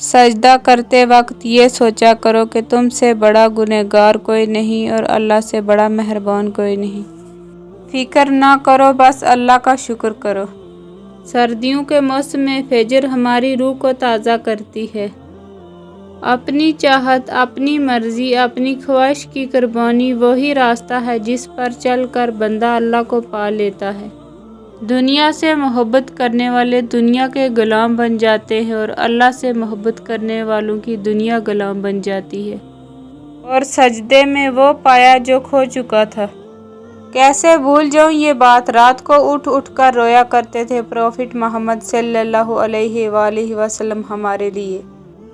सजदा करते वक्त ये सोचा करो कि तुमसे बड़ा गुनहगार कोई नहीं और अल्लाह से बड़ा मेहरबान कोई नहीं। फिक्र ना करो, बस अल्लाह का शुक्र करो। सर्दियों के मौसम में फजर हमारी रूह को ताज़ा करती है। अपनी चाहत, अपनी मर्जी, अपनी ख्वाहिश की कुर्बानी वही रास्ता है जिस पर चलकर बंदा अल्लाह को पा लेता है। दुनिया से मोहब्बत करने वाले दुनिया के गुलाम बन जाते हैं और अल्लाह से मोहब्बत करने वालों की दुनिया गुलाम बन जाती है। और सजदे में वो पाया जो खो चुका था। कैसे भूल जाऊं ये बात, रात को उठ उठ कर रोया करते थे प्रॉफिट मोहम्मद सल्लल्लाहु अलैहि वसल्लम हमारे लिए।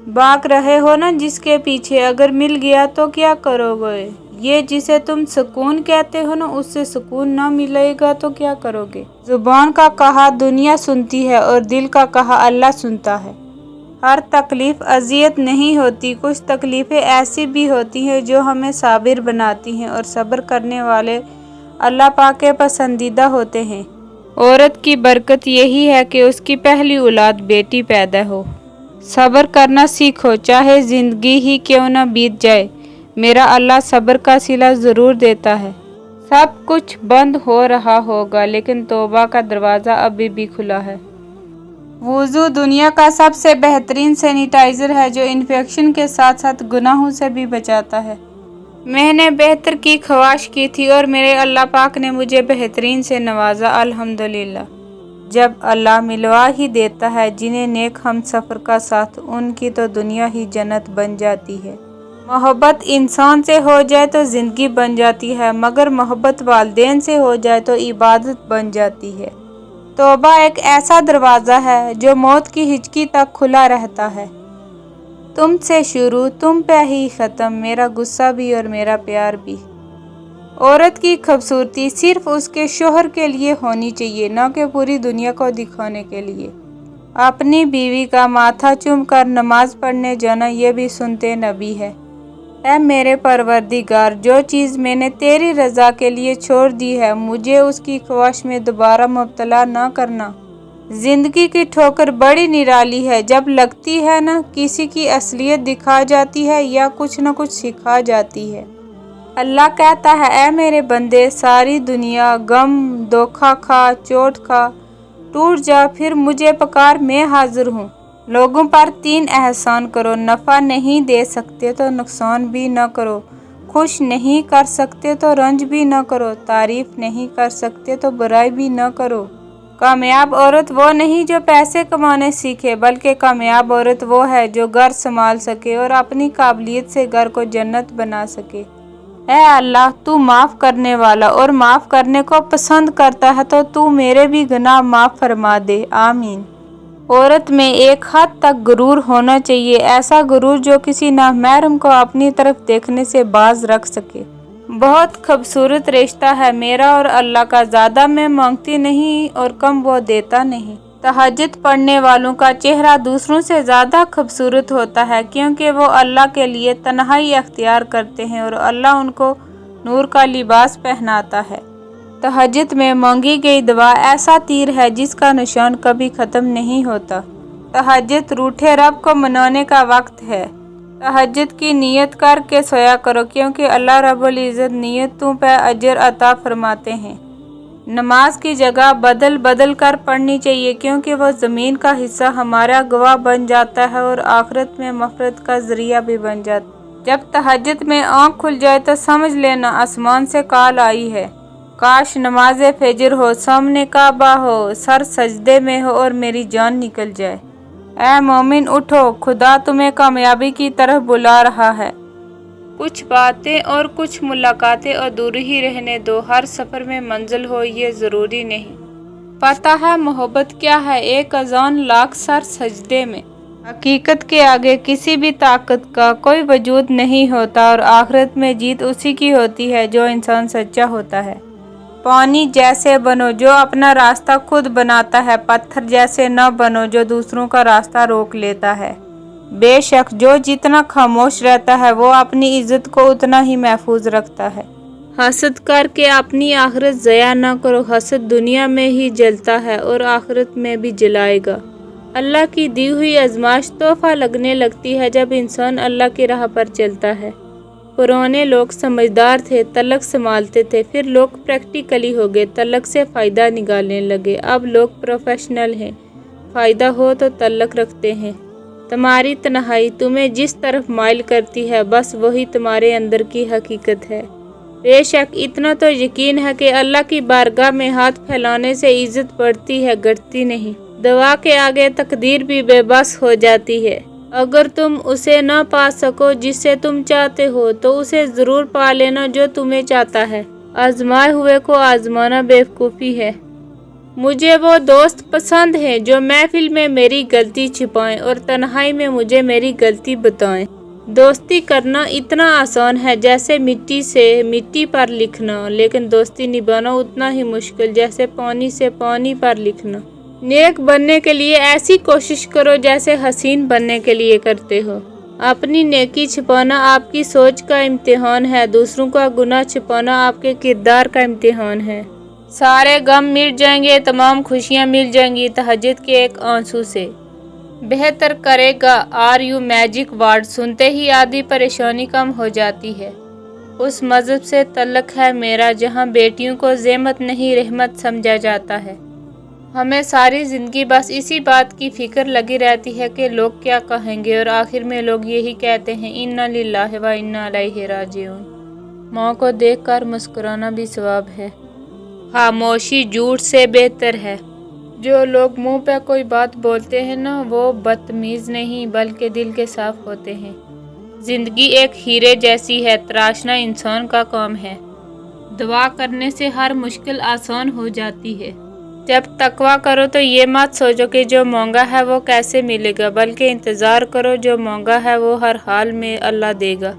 भाग रहे हो ना जिसके पीछे, अगर मिल गया तो क्या करोगे? ये जिसे तुम सुकून कहते हो ना, उससे सुकून ना मिलेगा तो क्या करोगे? जुबान का कहा दुनिया सुनती है और दिल का कहा अल्लाह सुनता है। हर तकलीफ अजियत नहीं होती, कुछ तकलीफ़ें ऐसी भी होती हैं जो हमें साबिर बनाती हैं और सब्र करने वाले अल्लाह पाक के पसंदीदा होते हैं। औरत की बरकत यही है कि उसकी पहली औलाद बेटी पैदा हो। सब्र करना सीखो, चाहे ज़िंदगी ही क्यों न बीत जाए, मेरा अल्लाह सब्र का सिला ज़रूर देता है। सब कुछ बंद हो रहा होगा लेकिन तौबा का दरवाज़ा अभी भी खुला है। वुज़ू दुनिया का सबसे बेहतरीन सैनिटाइज़र है जो इन्फेक्शन के साथ साथ गुनाहों से भी बचाता है। मैंने बेहतर की ख्वाहिश की थी और मेरे अल्लाह पाक ने मुझे बेहतरीन से नवाजा, अल्हम्दुलिल्लाह। जब अल्लाह मिलवा ही देता है जिन्हें नेक हम सफ़र का साथ, उनकी तो दुनिया ही जन्नत बन जाती है। मोहब्बत इंसान से हो जाए तो ज़िंदगी बन जाती है, मगर मोहब्बत वालिदैन से हो जाए तो इबादत बन जाती है। तौबा एक ऐसा दरवाज़ा है जो मौत की हिचकी तक खुला रहता है। तुमसे शुरू, तुम पे ही ख़त्म, मेरा गुस्सा भी और मेरा प्यार भी। औरत की खूबसूरती सिर्फ उसके शोहर के लिए होनी चाहिए, न कि पूरी दुनिया को दिखाने के लिए। अपनी बीवी का माथा चूम कर नमाज पढ़ने जाना ये भी सुनते नबी है। ऐ मेरे परवरदिगार, जो चीज़ मैंने तेरी रज़ा के लिए छोड़ दी है, मुझे उसकी ख्वाहिश में दोबारा मुब्तला न करना। ज़िंदगी की ठोकर बड़ी निराली है, जब लगती है ना किसी की असलियत दिखा जाती है या कुछ न कुछ सिखा जाती है। अल्लाह कहता है, ऐ मेरे बंदे, सारी दुनिया गम धोखा खा, चोट खा, टूट जा, फिर मुझे पकार, मैं हाजिर हूँ। लोगों पर 3 एहसान करो, नफ़ा नहीं दे सकते तो नुकसान भी न करो, खुश नहीं कर सकते तो रंज भी न करो, तारीफ़ नहीं कर सकते तो बुराई भी न करो। कामयाब औरत वो नहीं जो पैसे कमाने सीखे, बल्कि कामयाब औरत वो है जो घर संभाल सके और अपनी काबिलियत से घर को जन्नत बना सके। ऐ अल्लाह, तू माफ़ करने वाला और माफ़ करने को पसंद करता है, तो तू मेरे भी गुनाह माफ़ फरमा दे, आमीन। औरत में एक हद तक गुरूर होना चाहिए, ऐसा गुरूर जो किसी नामहरम को अपनी तरफ देखने से बाज रख सके। बहुत खूबसूरत रिश्ता है मेरा और अल्लाह का, ज़्यादा मैं मांगती नहीं और कम वो देता नहीं। तहज्जुद पढ़ने वालों का चेहरा दूसरों से ज़्यादा खूबसूरत होता है क्योंकि वो अल्लाह के लिए तन्हाई अख्तियार करते हैं और अल्लाह उनको नूर का लिबास पहनाता है। तहज्जुद में मांगी गई दुआ ऐसा तीर है जिसका निशान कभी ख़त्म नहीं होता। तहज्जुद रूठे रब को मनाने का वक्त है। तहज्जुद की नियत करके सोया करो क्योंकि अल्लाह रब्बुल इज़्ज़त नियतों पर अजर अता फरमाते हैं। नमाज की जगह बदल बदल कर पढ़नी चाहिए क्योंकि वह ज़मीन का हिस्सा हमारा गवाह बन जाता है और आखिरत में मफ़रत का ज़रिया भी बन जाता है। जब तहज्जुद में आँख खुल जाए तो समझ लेना आसमान से कॉल आई है। काश नमाज फजर हो, सामने काबा हो, सर सजदे में हो और मेरी जान निकल जाए। ऐ मोमिन उठो, खुदा तुम्हें कामयाबी की तरफ बुला रहा है। कुछ बातें और कुछ मुलाकातें अधूरी ही रहने दो, हर सफ़र में मंजिल हो ये ज़रूरी नहीं। पता है मोहब्बत क्या है? एक अज़ान लाख सर सजदे में। हकीकत के आगे किसी भी ताकत का कोई वजूद नहीं होता और आखिरत में जीत उसी की होती है जो इंसान सच्चा होता है। पानी जैसे बनो जो अपना रास्ता खुद बनाता है, पत्थर जैसे न बनो जो दूसरों का रास्ता रोक लेता है। बेशक जो जितना खामोश रहता है वो अपनी इज्जत को उतना ही महफूज रखता है। हसद करके अपनी आखिरत ज़या न करो, हसद दुनिया में ही जलता है और आखिरत में भी जलाएगा। اللہ کی دی ہوئی آزمائش تحفہ لگنے لگتی ہے جب انسان اللہ کی راہ پر چلتا ہے۔ پرانے لوگ سمجھدار تھے، طلاق سنبھالتے تھے، پھر لوگ پریکٹیکلی ہو گئے، طلاق سے فائدہ نکالنے لگے۔ اب لوگ پروفیشنل ہیں، فائدہ ہو تو طلاق رکھتے ہیں۔ تمہاری تنہائی تمہیں جس طرف مائل کرتی ہے، بس وہی تمہارے اندر کی حقیقت ہے۔ بے شک اتنا تو یقین ہے کہ اللہ کی بارگاہ میں ہاتھ پھیلانے سے عزت بڑھتی ہے، گھٹتی نہیں۔ دعا کے آگے تقدیر بھی بے بس ہو جاتی ہے۔ اگر تم اسے نہ پا سکو جسے تم چاہتے ہو تو اسے ضرور پا لینا جو تمہیں چاہتا ہے۔ آزمائے ہوئے کو آزمانا بیوقوفی ہے۔ مجھے وہ دوست پسند ہیں جو محفل میں میری غلطی چھپائیں اور تنہائی میں مجھے میری غلطی بتائیں۔ دوستی کرنا اتنا آسان ہے جیسے مٹی سے مٹی پر لکھنا، لیکن دوستی نبھانا اتنا ہی مشکل جیسے پانی سے پانی پر لکھنا۔ نیک بننے کے لیے ایسی کوشش کرو جیسے حسین بننے کے لیے کرتے ہو۔ اپنی نیکی چھپانا آپ کی سوچ کا امتحان ہے، دوسروں کا گناہ چھپانا آپ کے کردار کا امتحان ہے۔ سارے غم مٹ جائیں گے، تمام خوشیاں مل جائیں گی تہجد کے ایک آنسو سے۔ بہتر کرے گا آر یو میجک ورڈ سنتے ہی آدھی پریشانی کم ہو جاتی ہے۔ اس مذہب سے تعلق ہے میرا جہاں بیٹیوں کو زحمت نہیں رحمت سمجھا جاتا ہے۔ ہمیں ساری زندگی بس اسی بات کی فکر لگی رہتی ہے کہ لوگ کیا کہیں گے، اور آخر میں لوگ یہی کہتے ہیں انا للہ و انا الیہ راجعون۔ ماں کو دیکھ کر مسکرانا بھی ثواب ہے۔ خاموشی جھوٹ سے بہتر ہے۔ جو لوگ منہ پہ کوئی بات بولتے ہیں نا، وہ بدتمیز نہیں بلکہ دل کے صاف ہوتے ہیں۔ زندگی ایک ہیرے جیسی ہے، تراشنا انسان کا کام ہے۔ دعا کرنے سے ہر مشکل آسان ہو جاتی ہے۔ جب تقویٰ کرو تو یہ مت سوچو کہ جو مانگا ہے وہ کیسے ملے گا، بلکہ انتظار کرو جو مانگا ہے وہ ہر حال میں اللہ دے گا۔